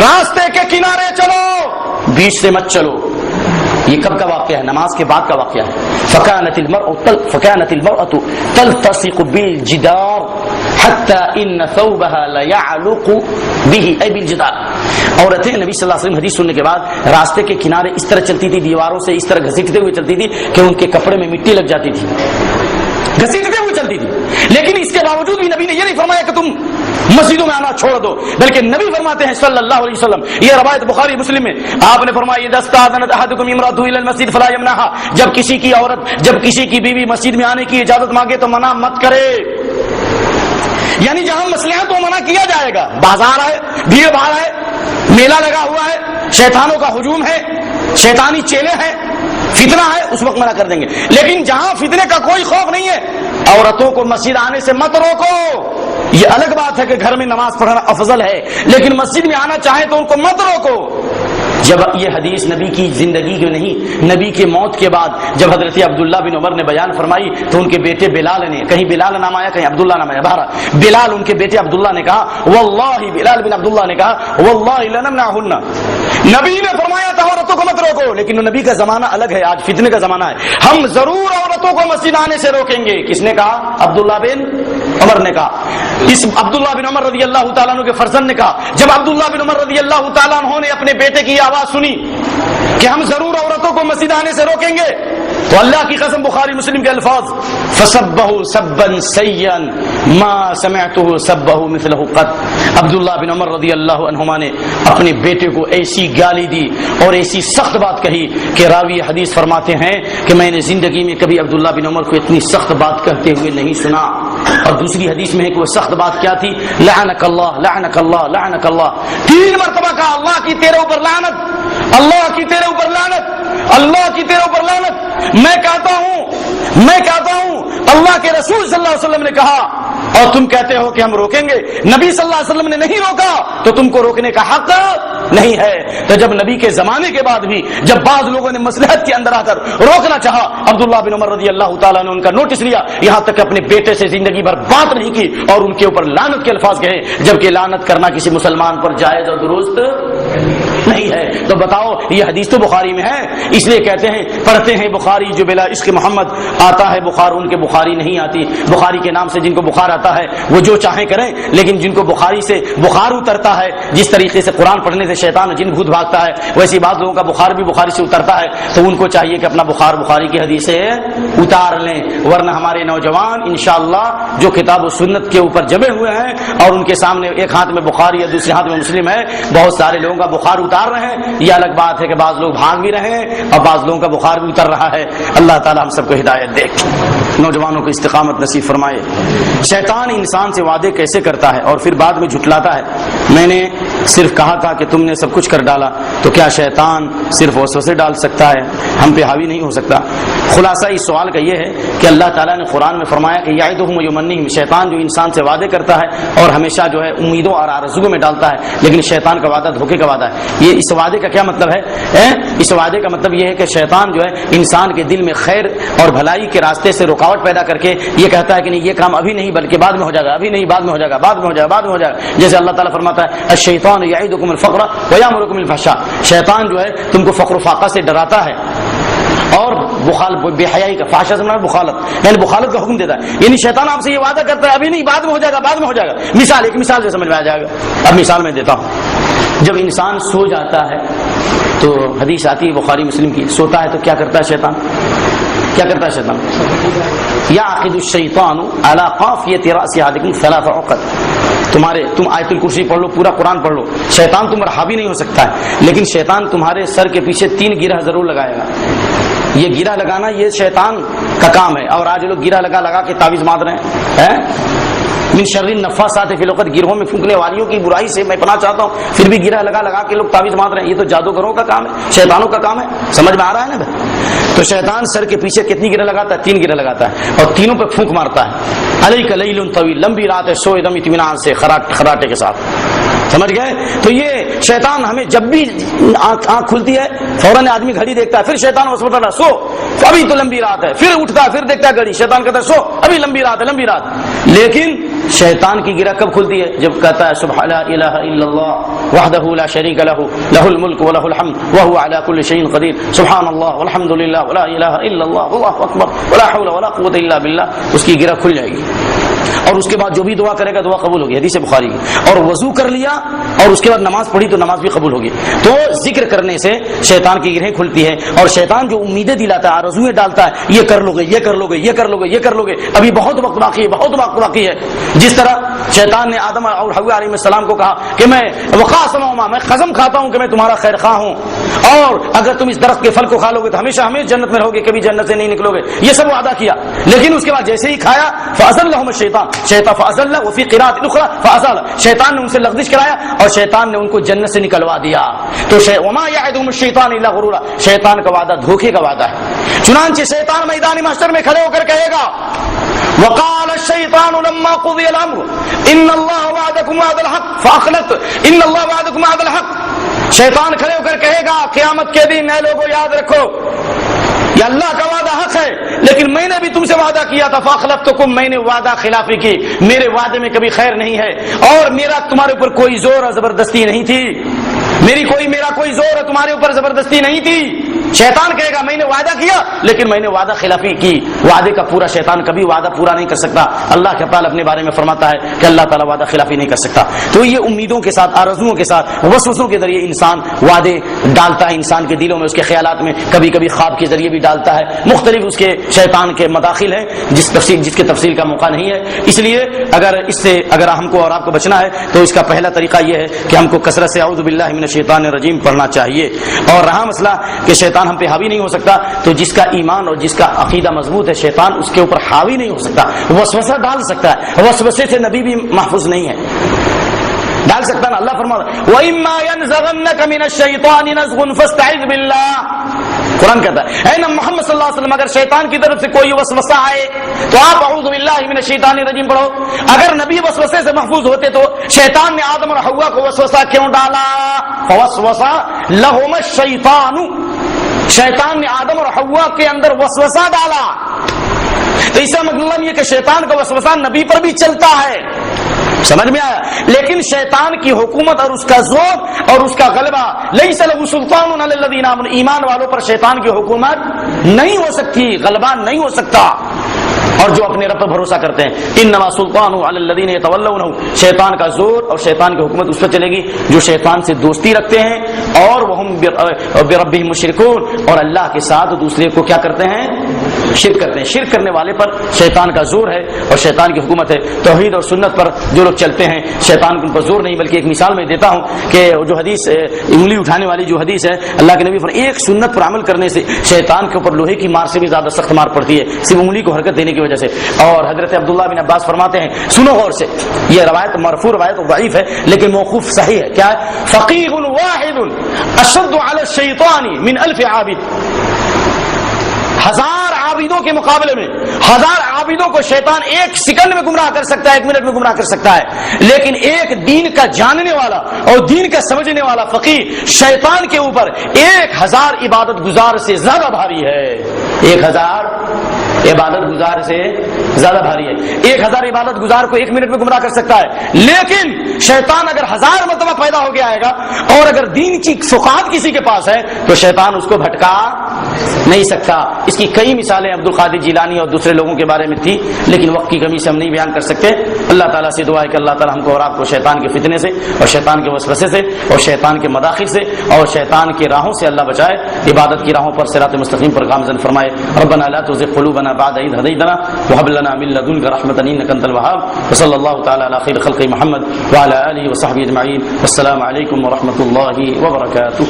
راستے کے کنارے چلو، بیچ سے مت چلو۔ یہ کب کا واقعہ ہے؟ نماز کے بعد کا واقعہ ہے۔ فكانت المرأة تلتصق بالجدار حتى ان ثوبها ليعلق به اي بالجدار۔ عورتیں نبی صلی اللہ علیہ وسلم حدیث سننے کے بعد راستے کے کنارے اس طرح چلتی تھی، دیواروں سے اس طرح گھسیٹتے ہوئے چلتی تھی کہ ان کے کپڑے میں مٹی لگ جاتی تھی، گھسیٹتے ہوئے چلتی تھی۔ لیکن اس کے باوجود بھی نبی نے یہ نہیں فرمایا کہ تم مسجدوں میں آنا چھوڑ دو، بلکہ نبی فرماتے ہیں صلی اللہ علیہ وسلم، یہ روایت بخاری مسلم میں، آپ نے فرمایا اذا استاذنت احدکم امرأته الى المسجد فلا يمنعها، جب کسی کی عورت، جب کسی کی بیوی مسجد میں آنے کی اجازت مانگے تو منع مت کرے۔ یعنی جہاں مسئلے ہیں تو منع کیا جائے گا، بازار ہے، بھیڑ بھاڑ ہے، میلہ لگا ہوا ہے، شیطانوں کا ہجوم ہے، شیطانی چیلے ہیں، فتنہ ہے، اس وقت منع کر دیں گے۔ لیکن جہاں فتنے کا کوئی خوف نہیں ہے، عورتوں کو مسجد آنے سے مت روکو۔ یہ الگ بات ہے کہ گھر میں نماز پڑھنا افضل ہے، لیکن مسجد میں آنا چاہیں تو ان کو مت روکو۔ جب یہ حدیث نبی کی زندگی کے نہیں، نبی کے موت کے بعد جب حضرت عبداللہ بن عمر نے بیان فرمائی تو ان کے بیٹے بلال نے، کہیں بلال نام آیا کہیں عبداللہ نام آیا، بہرحال بلال ان کے بیٹے عبداللہ نے کہا واللہ، بلال بن عبداللہ نے کہا واللہ لنمنعہن، نبی نے فرمایا تھا عورتوں کو مت روکو، لیکن نبی کا زمانہ الگ ہے، آج فتنے کا زمانہ ہے، ہم ضرور عورتوں کو مسجد آنے سے روکیں گے۔ کس نے کہا؟ عبداللہ بن عمر نے کہا۔ اس عبداللہ بن عمر رضی اللہ تعالیٰ عنہ کے فرزند نے کہا، جب عبداللہ بن عمر رضی اللہ تعالیٰ عنہ نے اپنے بیٹے کی آواز سنی کہ ہم ضرور عورتوں کو مسجد آنے سے روکیں گے، تو اللہ کی قسم بخاری مسلم کے الفاظ فسبہ سبا سیا ما سمعته سبہ مثلہ قط، عبداللہ بن عمر رضی اللہ عنہما نے اپنے بیٹے کو ایسی گالی دی اور ایسی سخت بات کہی کہ راوی حدیث فرماتے ہیں کہ میں نے زندگی میں کبھی عبداللہ بن عمر کو اتنی سخت بات کہتے ہوئے نہیں سنا۔ اور دوسری حدیث میں ہے کہ وہ سخت بات کیا تھی؟ لعنک اللہ لعنک اللہ لعنک اللہ، 3 مرتبہ کہا اللہ کی تیرے اوپر لعنت، اللہ کی تیرے اوپر لعنت، اللہ کی تیرے اوپر لعنت۔ میں کہتا ہوں اللہ کے رسول صلی اللہ علیہ وسلم نے کہا اور تم کہتے ہو کہ ہم روکیں گے، نبی صلی اللہ علیہ وسلم نے نہیں روکا تو تم کو روکنے کا حق نہیں ہے۔ تو جب نبی کے زمانے کے بعد بھی جب بعض لوگوں نے مصلحت کے اندر آ کر روکنا چاہا، عبداللہ بن عمر رضی اللہ تعالیٰ نے ان کا نوٹس لیا، یہاں تک کہ اپنے بیٹے سے زندگی بھر بات نہیں کی اور ان کے اوپر لعنت کے الفاظ کہے، جبکہ لعنت کرنا کسی مسلمان پر جائز اور درست نہیں ہے۔ تو بتاؤ، یہ حدیث تو بخاری میں ہے، اس لیے کہتے ہیں پڑھتے ہیں بخاری جو بلا عشق محمد آتا ہے بخار، ان کے بخاری نہیں آتی۔ بخاری کے نام سے جن کو بخار آتا ہے وہ جو چاہیں کریں، لیکن جن کو بخاری سے بخار اترتا ہے، جس طریقے سے قرآن پڑھنے سے شیطان جن بھوت بھاگتا ہے، ویسی بعض لوگوں کا بخار بھی بخاری سے اترتا ہے، تو ان کو چاہیے کہ اپنا بخار بخاری کی حدیث سے اتار لیں، ورنہ ہمارے نوجوان انشاءاللہ جو کتاب و سنت کے اوپر جمے ہوئے ہیں اور ان کے سامنے ایک ہاتھ میں بخاری یا دوسرے ہاتھ میں مسلم ہے، بہت سارے لوگوں کا بخار اتار رہے ہیں۔ یہ الگ بات ہے کہ بعض لوگ بھاگ بھی رہے ہیں اور بعض لوگوں کا بخار بھی اتر رہا ہے۔ اللہ تعالی ہم سب کو ہدایت دے، نوجوانوں کو استقامت نصیب فرمائے۔ شیطان انسان سے وعدے کیسے کرتا ہے اور پھر بعد میں جھٹلاتا ہے؟ میں نے صرف کہا تھا کہ تم نے سب کچھ کر ڈالا، تو کیا شیطان صرف وسوسے ڈال سکتا ہے، ہم پہ حاوی نہیں ہو سکتا؟ خلاصہ اس سوال کا یہ ہے کہ اللہ تعالیٰ نے قرآن میں فرمایا کہ یعدہم ویمنیہم، شیطان جو انسان سے وعدے کرتا ہے اور ہمیشہ جو ہے امیدوں اور آرزوؤں میں ڈالتا ہے، لیکن شیطان کا وعدہ دھوکے کا وعدہ ہے۔ یہ اس وعدے کا کیا مطلب ہے؟ اس وعدے کا مطلب یہ ہے کہ شیطان جو ہے انسان کے دل میں خیر اور بھلائی کے راستے سے رکاوٹ پیدا کر کے یہ کہتا ہے کہ نہیں، یہ کام ابھی نہیں بلکہ بعد میں ہو جائے گا، ابھی نہیں بعد میں ہو جائے گا، بعد میں ہو جائے گا، بعد میں ہو جائے گا۔ جیسے اللہ تعالیٰ فرماتا ہے الشیطان یعدکم الفقر ویامرکم بالفحشاء، شیطان جو ہے تم کو فقر و فاقہ سے ڈراتا ہے اور بے حیائی کا، فحشا سے مراد بخالت، یعنی بخالت کا حکم دیتا ہے، یعنی شیطان آپ سے یہ وعدہ کرتا ہے ابھی نہیں بعد میں ہو جائے گا، بعد میں ہو جائے گا۔ مثال، ایک مثال سے سمجھ میں آ جائے گا، اب مثال میں دیتا ہوں۔ جب انسان سو جاتا ہے تو حدیث آتی ہے بخاری مسلم کی، سوتا ہے تو کیا کرتا ہے شیطان؟ کیا کرتا ہے شیطان؟ یعقد الشیطان علی قافیۃ راس احدکم 3 عقد، تم آیت الکرسی پڑھ لو، پورا قرآن پڑھ لو، شیطان تم پر حاوی نہیں ہو سکتا ہے، لیکن شیطان تمہارے سر کے پیچھے 3 گرہ ضرور لگائے گا۔ یہ گرہ لگانا یہ شیطان کا کام ہے، اور آج لوگ گرہ لگا کے تعویذ باندھ رہے ہیں۔ من شر النفاثات فی العقد، گرہوں میں پھونکنے والیوں کی برائی سے میں پناہ چاہتا ہوں، پھر بھی گرہ لگا کے لوگ تعویذ باندھ رہے ہیں۔ یہ تو جادوگروں کا کام ہے، شیطانوں کا کام ہے، سمجھ میں آ رہا ہے نا بھائی؟ تو شیطان سر کے پیچھے کتنی گرہ لگاتا ہے؟ 3 گرہ لگاتا ہے اور تینوں پہ پھونک مارتا ہے۔ علیک لیل طویل، لمبی رات ہے، سو ایک دم اطمینان سے خراٹے کے ساتھ، سمجھ گئے؟ تو یہ شیطان ہمیں جب بھی آنکھ کھلتی ہے فوراً آدمی گھڑی دیکھتا ہے، پھر شیطان اس وقت سو ابھی تو لمبی رات ہے، پھر اٹھتا ہے، پھر دیکھتا ہے گھڑی، شیطان کہتا ہے سو ابھی لمبی رات ہے، لمبی رات۔ لیکن شیطان کی گرہ کب کھلتی ہے؟ جب کہتا ہے سبحان لا الہ الا اللہ وحدہ لا شریک لہ لہ الملک ولہ الحمد وہو علی کل شیء قدیر سبحان اللہ والحمد للہ ولا الہ الا اللہ واللہ اکبر ولا حول ولا قوۃ الا باللہ، اس کی گرہ کھل جائے گی۔ اور اس کے بعد جو بھی دعا کرے گا دعا قبول ہوگی، حدیث بخاری کی۔ اور وضو کر لیا اور اس کے بعد نماز پڑھی تو نماز بھی قبول ہوگی۔ تو ذکر کرنے سے شیطان کی گرہیں کھلتی ہے، اور شیطان جو امیدیں دلاتا ہے، آرزوئیں ڈالتا ہے، یہ کر لو گے، یہ کر لو گے، یہ کر لو گے، یہ کر لو گے، ابھی بہت وقت باقی ہے، بہت وقت باقی ہے۔ جس طرح شیطان نے آدم اور حوا علیہ السلام کو کہا کہ میں وقاسمہما، میں قسم کھاتا ہوں کہ میں تمہارا خیر خواہ ہوں، اور اگر تم اس درخت کے پھل کو کھا لو گے تو ہمیشہ ہمیشہ جنت میں رہو گے، کبھی جنت سے نہیں نکلو گے، یہ سب وعدہ کیا۔ لیکن اس کے بعد جیسے ہی کھایا فأزلہم الشیطان، شیطان فأزل وفی قراءۃ اخری فأزل، شیطان نے ان سے لغزش کرایا اور شیطان نے ان کو جنت سے نکلوا دیا۔ تو وما یعدہم الشیطان الا غرورا، شیطان کا وعدہ دھوکے کا وعدہ ہے۔ چنانچہ شیطان میدان محشر میں کھڑے ہو کر کہے گا وقال الشیطان لما قضی الامر ان اللہ وعدکم وعد الحق فاخلفت ان اللہ وعدکم وعد الحق، شیطان کھڑے ہو کر کہے گا قیامت کے دن اے لوگوں یاد رکھو یہ اللہ کا وعدہ حق ہے، لیکن میں نے بھی تم سے وعدہ کیا تھا فاخلفتکم، میں نے وعدہ خلافی کی، میرے وعدے میں کبھی خیر نہیں ہے، اور میرا تمہارے اوپر کوئی زور اور زبردستی نہیں تھی، میرا کوئی زور اور تمہارے اوپر زبردستی نہیں تھی۔ شیطان کہے گا میں نے وعدہ کیا لیکن میں نے وعدہ خلافی کی، وعدے کا پورا شیطان کبھی وعدہ پورا نہیں کر سکتا۔ اللہ کے تعالیٰ اپنے بارے میں فرماتا ہے کہ اللہ تعالیٰ وعدہ خلافی نہیں کر سکتا۔ تو یہ امیدوں کے ساتھ، آرزوؤں کے ساتھ، وسوسوں کے ذریعے انسان وعدے ڈالتا ہے انسان کے دلوں میں، اس کے خیالات میں، کبھی کبھی خواب کے ذریعے بھی ڈالتا ہے، مختلف اس کے شیطان کے مداخل ہیں جس کے تفصیل کا موقع نہیں ہے۔ اس لیے اگر ہم کو اور آپ کو بچنا ہے تو اس کا پہلا طریقہ یہ ہے کہ ہم کو کثرت سے اعوذ باللہ من الشیطان الرجیم پڑھنا چاہیے۔ اور رہا مسئلہ کہ شیطان ہم پہ حاوی نہیں ہو سکتا، تو جس کا ایمان اور جس کا عقیدہ مضبوط ہے شیطان اس کے اوپر حاوی نہیں ہو سکتا، وسوسہ ڈال سکتا ہے، وسوسے سے نبی بھی محفوظ نہیں ہے، ڈال سکتا نا۔ اللہ فرماتا ہے وَإِمَّا يَنزَغَنَّكَ مِنَ الشَّيْطَانِ نَزْغٌ فَاسْتَعِذْ بِاللَّهِ، قرآن کہتا ہے اے نبی محمد صلی اللہ علیہ وسلم اگر شیطان کی طرف سے کوئی وسوسہ آئے تو آپ اعوذ باللہ من الشیطان الرجیم پڑھو۔ اگر نبی وسوسے سے محفوظ ہوتے تو شیطان نے آدم اور حوا کو وسوسہ کیوں ڈالا؟ فوسوسہ لہما الشیطان، شیطان نے آدم اور حوا کے اندر وسوسہ ڈالا۔ تو اس کا مطلب یہ کہ شیطان کا وسوسہ نبی پر بھی چلتا ہے، سمجھ میں آیا؟ لیکن شیطان کی حکومت اور اس کا زور اور اس کا غلبہ لیس لہ سلطان علی الذین آمنوا، ایمان والوں پر شیطان کی حکومت نہیں ہو سکتی، غلبہ نہیں ہو سکتا۔ اور جو اپنے رب پر بھروسہ کرتے ہیں انما سلطان علی الذین یتولونہ، شیطان کا زور اور شیطان کی حکومت اس پر چلے گی جو شیطان سے دوستی رکھتے ہیں اور وہم بربہم مشرکون، اور اللہ کے ساتھ دوسرے کو کیا کرتے ہیں؟ شرک کرتے ہیں۔ شرک کرنے والے پر شیطان کا زور ہے اور شیطان کی حکومت ہے۔ توحید اور سنت پر جو لوگ چلتے ہیں شیطان ان پر زور نہیں، بلکہ ایک مثال میں دیتا ہوں کہ جو حدیث انگلی اٹھانے والی جو حدیث ہے، اللہ کے نبی فرماتے ہیں ایک سنت پر عمل کرنے سے شیطان کے اوپر لوہے کی مار سے بھی زیادہ سخت مار پڑتی ہے، صرف انگلی کو حرکت دینے کی وجہ سے۔ اور حضرت عبداللہ بن عباس فرماتے ہیں، سنو غور سے، یہ روایت مرفوع روایت ضعیف ہے لیکن موقوف صحیح ہے، کیا ہے؟ فقیہ واحد اشد علی الشیطان من الف عابد، ہزار عابدوں کے مقابلے میں ہزار عابدوں کو شیطان ایک سیکنڈ میں گمراہ کر سکتا ہے، ایک منٹ میں گمراہ کر سکتا ہے، لیکن ایک دین کا جاننے والا اور دین کا سمجھنے والا فقیہ شیطان کے اوپر 1000 عبادت گزار سے زیادہ بھاری ہے۔ 1000 عبادت گزار سے زیادہ بھاری ہے۔ 1000 عبادت گزار کو ایک منٹ میں گمراہ کر سکتا ہے، لیکن شیطان اگر 1000 مرتبہ پیدا ہو گیا آئے گا اور اگر دین کی فقاہت کسی کے پاس ہے تو شیطان اس کو بھٹکا نہیں سکتا۔ اس کی کئی مثالیں عبد القادر جیلانی اور دوسرے لوگوں کے بارے میں تھی، لیکن وقت کی کمی سے ہم نہیں بیان کر سکتے۔ اللہ تعالیٰ سے دعا ہے کہ اللہ تعالیٰ ہم کو اور آپ کو شیطان کے فتنے سے اور شیطان کے وسوسے سے اور شیطان کے مداخل سے اور شیطان کی راہوں سے اللہ بچائے، عبادت کی راہوں پر صراط مستقیم پر گامزن فرمائے۔ ربنا لا تزغ قلوبنا بعد إذ هديتنا وهب لنا من لدنك رحمة إنك أنت الوهاب، وصلى الله تعالى على خير خلق محمد وعلى آله وصحبه أجمعين، والسلام عليكم ورحمة الله وبركاته۔